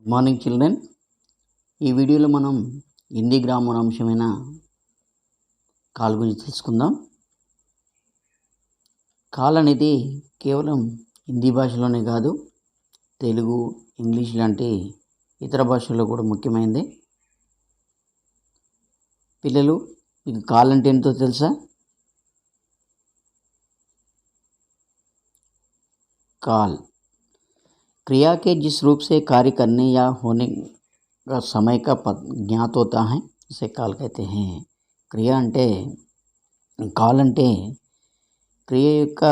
Good morning children. ఈ వీడియోలో మనం హిందీ గ్రామర్ అంశమైన కాల్ గురించి తెలుసుకుందాం. కాల్ అనేది కేవలం హిందీ భాషలోనే కాదు, తెలుగు, ఇంగ్లీష్ లాంటి ఇతర భాషల్లో కూడా ముఖ్యమైనది. పిల్లలు, మీకు కాల్ అంటే ఏంటో తెలుసా? काल क्रिया के जिस रूप से कार्य करने या होने का समय का ज्ञात होता है उसे काल कहते हैं. క్రియ అంటే కాల్ అంటే క్రియ యొక్క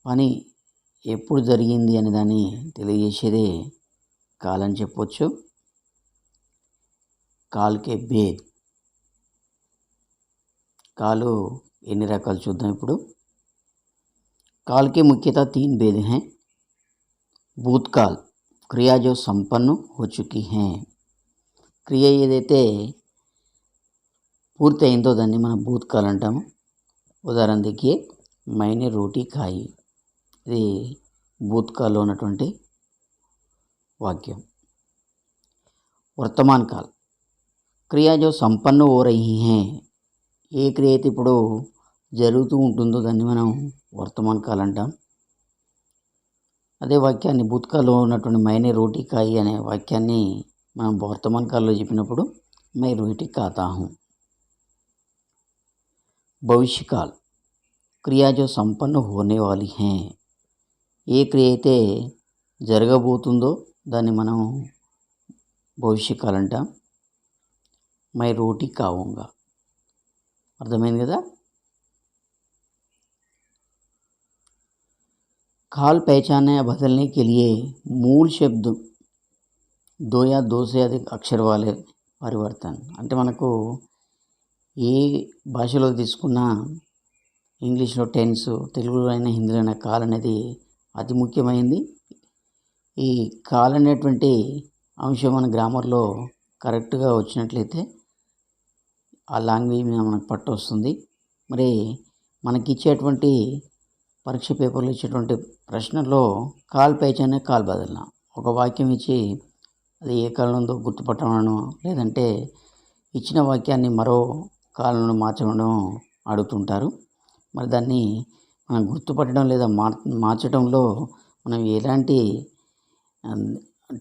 పని ఎప్పుడు జరిగింది అనే దాన్ని తెలియజేసేదే కాల్ అని చెప్పొచ్చు. కాల్కే భేద్. కాలు ఎన్ని రకాలు చూద్దాం ఇప్పుడు. काल के मुख्यतः 3 भेद हैं. भूतकाल, क्रिया जो संपन्न हो चुकी हैं. క్రియ ఏదైతే పూర్తి అయిందో దాన్ని మనం భూతకాల్ అంటాము. ఉదాహరణ देखिए, मैंने रोटी खाई. ఇది భూతకాల్లో ఉన్నటువంటి వాక్యం. వర్తమాన్ కాల్, క్రియ जो संपन्न हो रही हैं. ఏ క్రియ అయితే ఇప్పుడు జరుగుతూ ఉంటుందో దాన్ని మనం వర్తమాన్ కాల్ అంటాం. అదే వాక్యాన్ని భూతకాల్లో ఉన్నటువంటి మైనే రోటీ ఖాయి అనే వాక్యాన్ని మనం వర్తమాన్ కాల్లో చెప్పినప్పుడు మై రోటీ ఖాతా హూ. భవిష్యకాల్, క్రియా జో సంపన్న హోనే వాలి హే. ఏ క్రియ అయితే జరగబోతుందో దాన్ని మనం భవిష్యకాల్ అంటాం. మై రోటీ ఖావుంగా. అర్థమైంది కదా? काल पहचानने या बदलने के लिए मूल शब्द 2 या 2 से अधिक అక్షర वाले పరివర్తన. అంటే మనకు ఏ భాషలో తీసుకున్నా, ఇంగ్లీష్లో టెన్స్, తెలుగులో అయినా హిందీలో అయినా కాల్ అనేది అతి ముఖ్యమైనది. ఈ కాల్ అనేటువంటి అంశం మన గ్రామర్లో కరెక్ట్గా వచ్చినట్లయితే ఆ లాంగ్వేజ్ మీద మనకు పట్టు వస్తుంది. మరి మనకి ఇచ్చేటువంటి పరీక్ష పేపర్లో ఇచ్చేటువంటి ప్రశ్నల్లో కాల్ పైచానే కాల్ బదలనా, ఒక వాక్యం ఇచ్చి అది ఏ కాలంలో ఉందో గుర్తుపట్టడం, లేదంటే ఇచ్చిన వాక్యాన్ని మరో కాలంలో మార్చడం అడుగుతుంటారు. మరి దాన్ని మనం గుర్తుపట్టడం లేదా మార్చడంలో మనం ఎలాంటి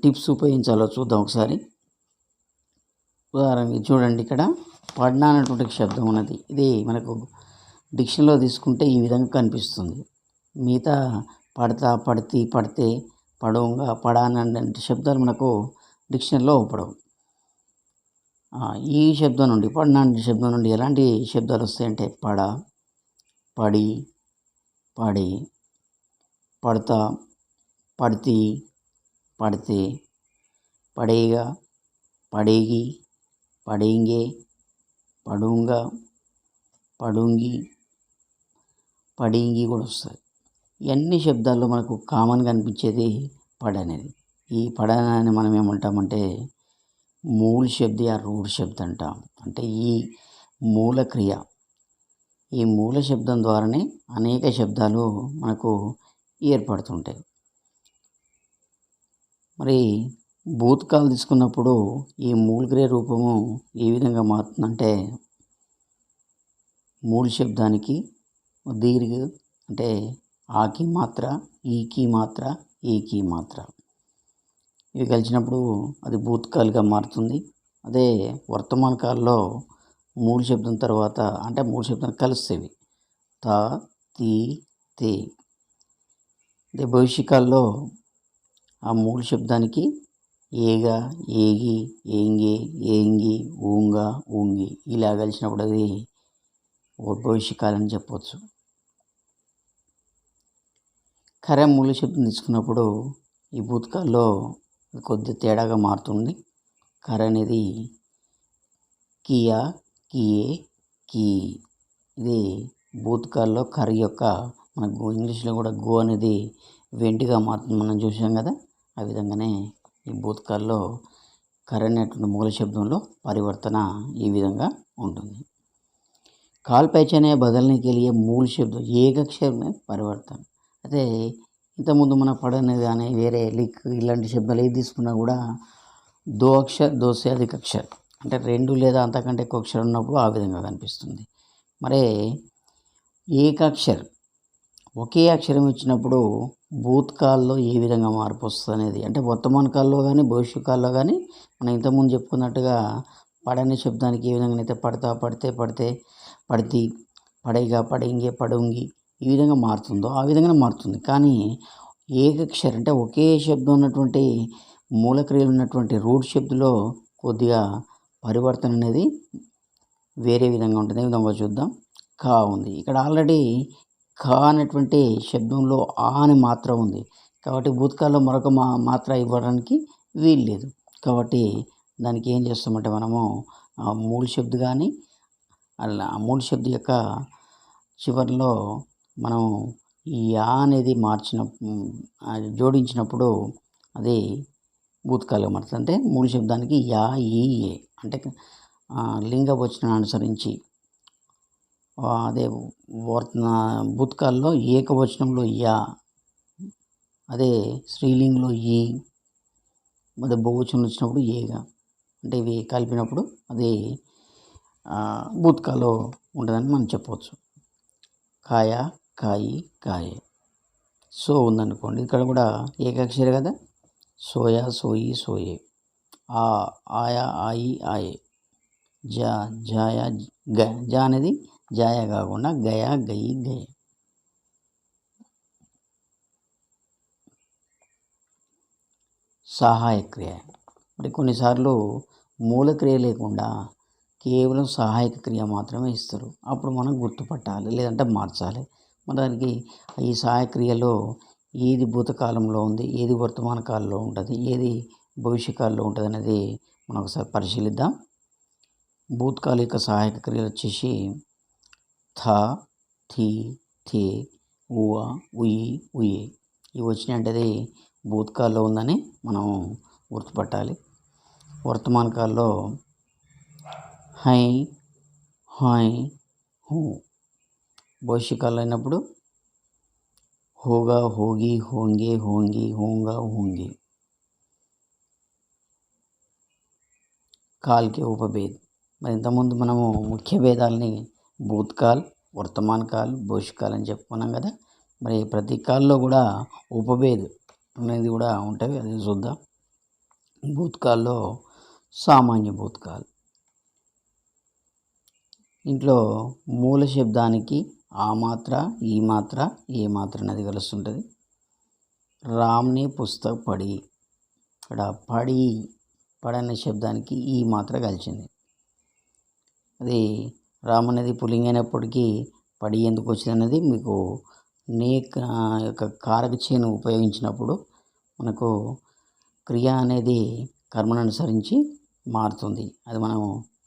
టిప్స్ ఉపయోగించాలో చూద్దాం ఒకసారి. ఉదాహరణకి చూడండి, ఇక్కడ పడ్నా అనేటువంటి శబ్దం ఉన్నది. ఇది మనకు డిక్షనరీలో తీసుకుంటే ఈ విధంగా కనిపిస్తుంది. మిగతా పడతా, పడితే, పడితే, పడవుగా, పడానంటే శబ్దాలు మనకు డిక్షనరీలో పడవు. ఈ శబ్దం నుండి, పడినా అనే శబ్దం నుండి ఎలాంటి శబ్దాలు వస్తాయంటే పడ, పడి, పడి, పడతా, పడితే, పడితే, పడేగా, పడేగి, పడేంగే, పడుంగా, పడుంగి, పడింగి కూడా వస్తాయి. ఇవన్నీ శబ్దాల్లో మనకు కామన్గా అనిపించేది పడ అనేది. ఈ పడ అని మనం ఏమంటామంటే మూల శబ్ద యా రూఢ శబ్ద అంటాం. అంటే ఈ మూల క్రియ, ఈ మూల శబ్దం ద్వారానే అనేక శబ్దాలు మనకు ఏర్పడుతుంటాయి. మరి భూతకాల్ తీసుకున్నప్పుడు ఈ మూల క్రియ రూపము ఏ విధంగా మారుతుందంటే, మూల శబ్దానికి దీర్ఘ అంటే ఆకి మాత్ర, ఈకి మాత్ర, ఈకి మాత్ర ఇవి కలిసినప్పుడు అది భూతకాల్గా మారుతుంది. అదే వర్తమాన కాలంలో మూల శబ్దం తర్వాత అంటే మూల శబ్దం కలుస్తేవి తా, తీ, తే. అదే భవిష్యకాల్లో ఆ మూల శబ్దానికి ఏగా, ఏగి, ఏంగే, ఏంగి, ఊంగా, ఊంగి ఇలా కలిసినప్పుడు అది భవిష్యకాలం అని చెప్పవచ్చు. ఖర మూల శబ్దం తీసుకున్నప్పుడు ఈ భూతకాల్లో కొద్ది తేడాగా మారుతుంది. ఖర అనేది కియా, కియే, కీ. ఇది భూతకాల్లో ఖర యొక్క మనకు ఇంగ్లీష్లో కూడా గో అనేది వెంటిగా మారుతుంది, మనం చూసాం కదా. ఆ విధంగానే ఈ భూతకాల్లో ఖర అనేటువంటి మూల శబ్దంలో పరివర్తన ఈ విధంగా ఉంటుంది. కాల్ పहचाने बदलने के लिए मूल शब्द एक अक्षर में परिवर्तन. అదే ఇంతకుముందు మన పడని కానీ వేరే లిక్ ఇలాంటి శబ్దాలు ఏది తీసుకున్నా కూడా దో అక్షర్ దో సే అధిక అక్షర్ అంటే 2 లేదా అంతకంటే ఎక్కువ అక్షరం ఉన్నప్పుడు ఆ విధంగా కనిపిస్తుంది. మరి ఏకాక్షర్ ఒకే అక్షరం ఇచ్చినప్పుడు భూత్కాల్లో ఏ విధంగా మార్పు వస్తుంది అనేది, అంటే వర్తమాన కాలంలో కానీ భవిష్యత్ కాలంలో కానీ మనం ఇంతకుముందు చెప్పుకున్నట్టుగా పడని శబ్దానికి ఏ విధంగా అయితే పడతా పడితే పడితే పడితి పడైగా పడెంగే పడుంగి ఈ విధంగా మారుతుందో ఆ విధంగానే మారుతుంది. కానీ ఏకక్షర్ అంటే ఒకే శబ్దం ఉన్నటువంటి మూలక్రియలు ఉన్నటువంటి రూట్ శబ్దంలో కొద్దిగా పరివర్తన అనేది వేరే విధంగా ఉంటుంది. ఏ విధంగా చూద్దాం. కా ఉంది, ఇక్కడ ఆల్రెడీ కా అనేటువంటి శబ్దంలో ఆ అని మాత్ర ఉంది కాబట్టి భూతకాలంలో మరొక మాత్ర ఇవ్వడానికి వీలు లేదు. కాబట్టి దానికి ఏం చేస్తామంటే మనము మూల శబ్ద కానీ అలా మూల శబ్ద యొక్క చివరిలో మనం ఈ యా అనేది జోడించినప్పుడు అది భూతకాలం మారుతుంది. అంటే మూల శబ్దానికి యా ఈ ఏ అంటే లింగ వచనాన్ని అనుసరించి అదే భూతకాల్లో ఏకవచనంలో యా, అదే స్త్రీలింగంలో ఈ, అదే బహువచనం వచ్చినప్పుడు ఏగా, అంటే ఇవి కలిపినప్పుడు అది భూతకాల్లో ఉంటుందని మనం చెప్పవచ్చు. కాయ కాయి కాయే. సో ఉందనుకోండి, ఇక్కడ కూడా ఏకాక్షరి కదా, సోయా సోయి సోయే, ఆయా ఆయి ఆయే, జా జాయా గ, జా అనేది జాయా కాకుండా గయా గయి గయే. సహాయ క్రియ, మరి కొన్నిసార్లు మూలక్రియ లేకుండా కేవలం సహాయక క్రియ మాత్రమే ఇస్తారు. అప్పుడు మనం గుర్తుపట్టాలి, లేదంటే మార్చాలి. మరి దానికి ఈ సహాయక క్రియలో ఏది భూతకాలంలో ఉంది, ఏది వర్తమాన కాలంలో ఉంటుంది, ఏది భవిష్యత్ కాలంలో ఉంటుంది అనేది మనం ఒకసారి పరిశీలిద్దాం. భూతకాల యొక్క సహాయక క్రియలు వచ్చేసి థ, థి, థే, ఉవ, ఉయి, ఉయే. ఇవి వచ్చినాయంటే అది భూతకాల్లో ఉందని మనం గుర్తుపట్టాలి. వర్తమాన కాలంలో హై, హాయ్, హూ. భవిష్యత్ కాలంలో అయినప్పుడు హోగా, హోగి, హోంగే, హోంగి, హోంగా, హోంగి. కాల్కే ఉపభేద్. మరి ఇంతకుముందు మనము ముఖ్య భేదాలని భూతకాల్, వర్తమాన కాల్, భవిష్యత్ కాల్ అని చెప్పుకున్నాం కదా. మరి ప్రతి కాల్లో కూడా ఉపభేద్ అనేది కూడా ఉంటాయి, అది చూద్దాం. భూతకాల్లో సామాన్య భూతకాల్, ఇంట్లో మూల శబ్దానికి ఆ మాత్ర, ఈ మాత్ర, ఏ మాత్ర అనేది కలుస్తుంటుంది. రామ్ని పుస్తక్ పడి, ఇక్కడ పడి పడనే శబ్దానికి ఈ మాత్ర కలిసింది. అది రామ్ అనేది పుల్లింగ్ అయినప్పటికీ పడి ఎందుకు వచ్చింది అనేది మీకు నేక్ యొక్క కారక చేను ఉపయోగించినప్పుడు మనకు క్రియ అనేది కర్మను అనుసరించి మారుతుంది. అది మనం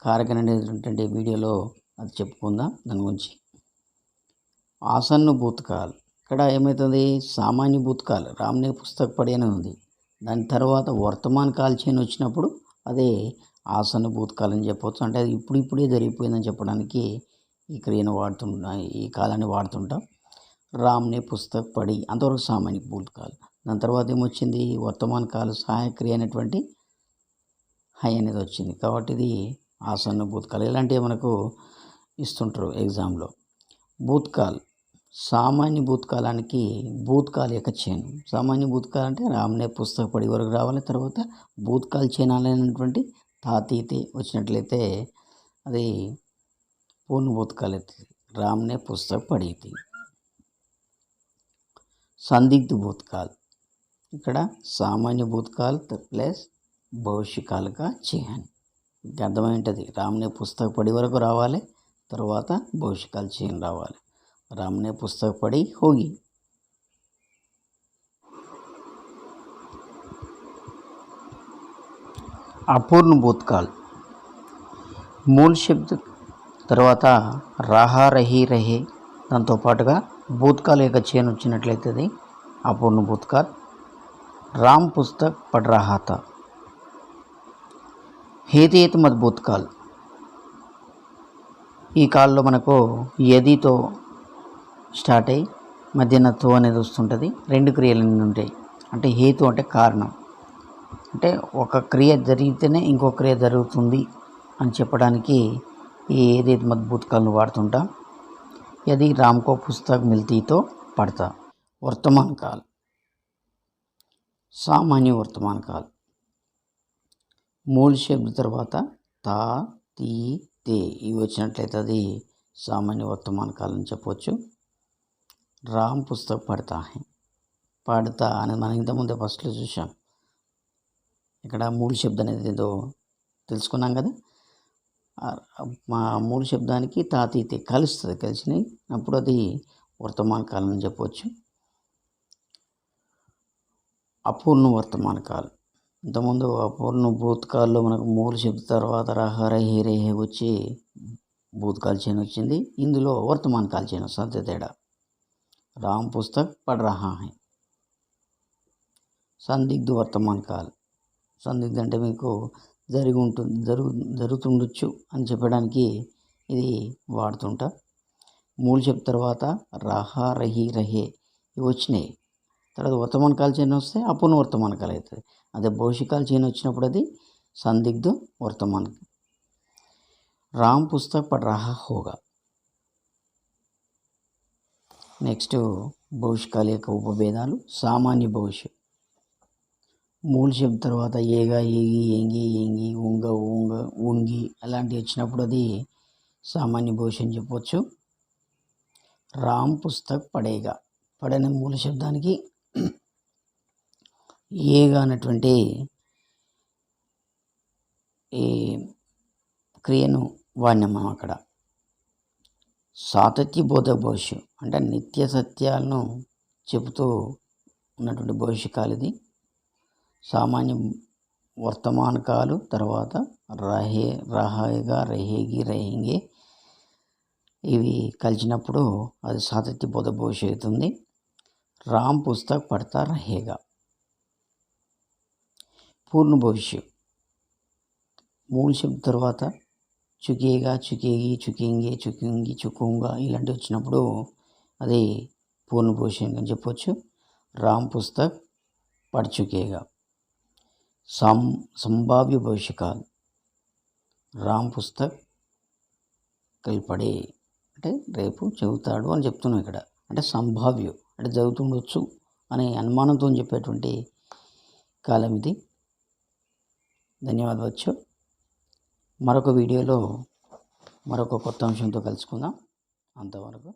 కారక అనేటువంటి వీడియోలో అది చెప్పుకుందాం దాని గురించి. ఆసన్న భూతకాల్, ఇక్కడ ఏమవుతుంది, సామాన్య భూతకాల్ రామ్నే పుస్తక్ పడి అని ఉంది. దాని తర్వాత వర్తమాన కాల్ చైన్ వచ్చినప్పుడు అదే ఆసన్న భూతకాలం అని చెప్పవచ్చు. అంటే అది ఇప్పుడే జరిగిపోయిందని చెప్పడానికి ఈ క్రియను ఈ కాలాన్ని వాడుతుంటాం. రామ్నే పుస్తక్ పడి అంతవరకు సామాన్య భూతకాల్. దాని తర్వాత ఏమొచ్చింది, వర్తమాన కాల సహాయక క్రియ అనేటువంటి హై అనేది వచ్చింది. కాబట్టి ఇది ఆసన్న భూతకాల్. ఇలాంటివి మనకు ఇస్తుంటారు ఎగ్జామ్లో. భూతకాల్, సామాన్య భూతకాలానికి భూతకాల్ యొక్క చైన్. సామాన్య భూతకాల్ అంటే రామ్నే పుస్తక పడి వరకు రావాలి. తర్వాత భూతకాల్ చైన్ అనేటువంటి తాతీతే వచ్చినట్లయితే అది పూర్ణ భూతకాల్ అవుతుంది. రామ్నే పుస్తక పడీతి. సందిగ్ధ భూతకాల్, ఇక్కడ సామాన్య భూతకాల్ ప్లస్ భవిష్యత్ కాలక చైన్. ఇంకా అర్థమైంటుంది, రామ్నే పుస్తక పడి వరకు రావాలి, తర్వాత భవిష్యత్ కాల చైన్ రావాలి. रामने पुस्तक पढ़ी होगी. అపూర్ణ భూతకాల్, మూల శబ్ద తర్వాత రహా రహి రహే దాంతో పాటుగా భూతకాల్ యొక్క చైన్ వచ్చినట్లయితే అది అపూర్ణ భూతకాల్. రామ్ పుస్తక్ పढ़ रहा था. హేతేత్ మద్ భూతకాల్, ఈ కాల్లో మనకు యదితో స్టార్ట్ అయ్యి మధ్యన తో అనేది వస్తుంటుంది. రెండు క్రియలు ఉంటాయి. అంటే హేతు అంటే కారణం, అంటే ఒక క్రియ జరిగితేనే ఇంకో క్రియ జరుగుతుంది అని చెప్పడానికి ఈ ఏదైతే మజబూత్ కాల్ను వాడుతుంటాం. यदि राम को पुस्तक मिलती तो पढ़ता. वर्तमान काल, సామాన్య వర్తమాన కాల్. మూల శబ్ద తర్వాత తా, తీ, తే ఇవి వచ్చినట్లయితే అది సామాన్య వర్తమాన కాలం అని చెప్పవచ్చు. రామ్ పుస్తక్ పడతా హై, పడతా అనేది మనం ఇంతకుముందే ఫస్ట్లో చూసాం. ఇక్కడ మూల శబ్దం అనేది ఏదో తెలుసుకున్నాం కదా. మా మూల శబ్దానికి తాతీతే కలుస్తుంది, కలిసినాయి అప్పుడు అది వర్తమాన కాలం అని చెప్పవచ్చు. అపూర్ణ వర్తమాన కాలం. ఇంతకుముందు అపూర్ణ భూతకాల్లో మనకు మూల శబ్ద తర్వాత రహ రహి రేహే వచ్చి భూతకాల చైన్ వచ్చింది. ఇందులో వర్తమాన కాల చైన్ వస్తుంది, అంతే తేడా. రామ్ పుస్తక్ పఢ్ రహా హై. సందిగ్ధ వర్తమాన కాల్. సందిగ్ధ అంటే మీకు జరుగుతుండొచ్చు అని చెప్పడానికి ఇది వాడుతుంటా. మూల శబ్ద తర్వాత రహ రహి రహే ఇవి వచ్చినాయి. తర్వాత వర్తమాన కాల చైన్ వస్తే అపూర్ణ వర్తమాన కాలం అవుతుంది. అదే భవిష్యకాల చైన్ వచ్చినప్పుడు అది సందిగ్ధ వర్తమాన. రామ్ పుస్తక్ పఢ్ రహా హోగా. నెక్స్ట్ భవిష్యకాల యొక్క ఉపభేదాలు. సామాన్య భవిష్యత్. మూల శబ్ద తర్వాత ఏగా, ఏగి, ఏంగి, ఏంగి, ఉంగ, ఊంగ, ఉంగి అలాంటివి వచ్చినప్పుడు అది సామాన్య భవిష్యత్ అని చెప్పవచ్చు. రామ్ పుస్తక్ పడేగా. పడనే మూల శబ్దానికి ఏగా అన్నటువంటి ఈ క్రియను వాడినాం మనం అక్కడ. సాతత్య బోధ భవిష్యత్ అంటే నిత్య సత్యాలను చెబుతూ ఉన్నటువంటి భవిష్యకాలు ఇది. సామాన్య వర్తమాన కాలు తర్వాత రహేగా, రహేగి, రహేంగే ఇవి కలిసినప్పుడు అది సాతత్య బోధ భవిష్యత్ అవుతుంది. రామ్ పుస్తక్ పడతా రహేగా. పూర్ణ భవిష్యత్. మూల శబ్ద తర్వాత చుకేగా, చుకేగి, చుకేంగే, చుకుంగి, చుకుంగా ఇలాంటివి వచ్చినప్పుడు అది పూర్ణ భవిష్యత్ అని చెప్పవచ్చు. రామ్ పుస్తక్ పఢ్ చుకేగా. సంభావ్య భవిష్యకాల్. రామ్ పుస్తక్ కల్ పడే అంటే రేపు చదువుతాడు అని చెప్తున్నాం ఇక్కడ. అంటే సంభావ్యం అంటే జరుగుతుండొచ్చు అనే అనుమానంతో చెప్పేటువంటి కాలం ఇది. ధన్యవాదాలు. మరొక వీడియోలో మరొక కొత్త అంశంతో కలుసుకుందాం. అంతవరకు